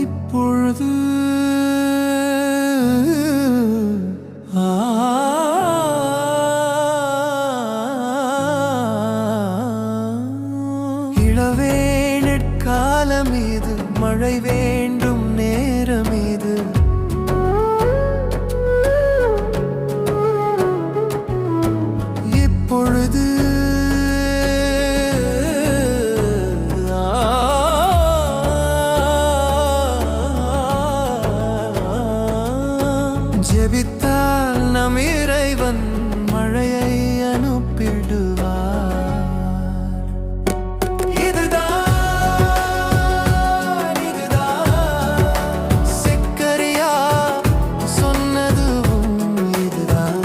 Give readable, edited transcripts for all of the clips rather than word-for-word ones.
இப்பொழுது இளவேனிற்காலம் இது, மழை வேண்டும் நேரம் இது. இப்பொழுது ஜெபித்தால் நம் இறைவன் மழையை அனுப்பிடுவார். இதுதான் சக்கரியா சொன்னதும் இதுதான்.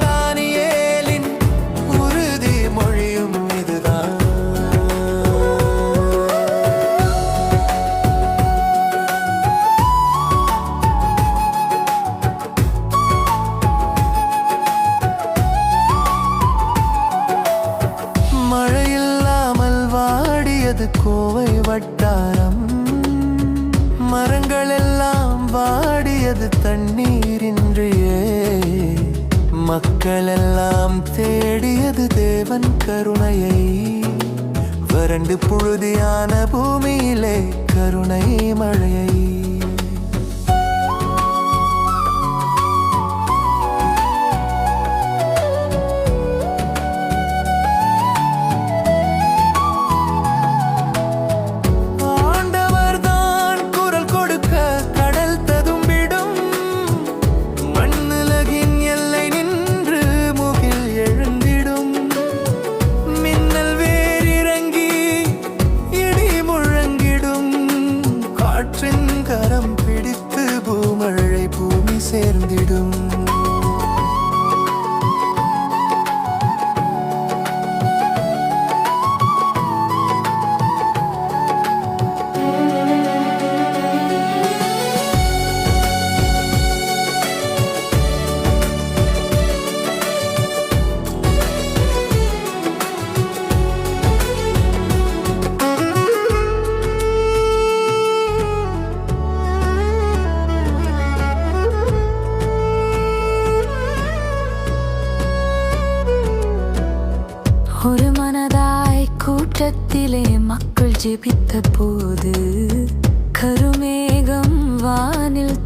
தானியேலின் உறுதி மொழியும் இதுதான். மழையில்லாமல் வாடியது கோவை வட்டாரம், மரங்கள் எல்லாம் வாடியது தண்ணீரின்றியே. மக்கள் எல்லாம் தேடியது தேவன் கருணையை, வறண்டு புழுதியான பூமியிலே கருணை மழையை. கரம் பிடித்து பூமழை பூமி சேர்ந்திடும். ஒரு மனதாய் கூட்டத்திலே மக்கள் ஜெபித்த போது கருமேகம் வானில்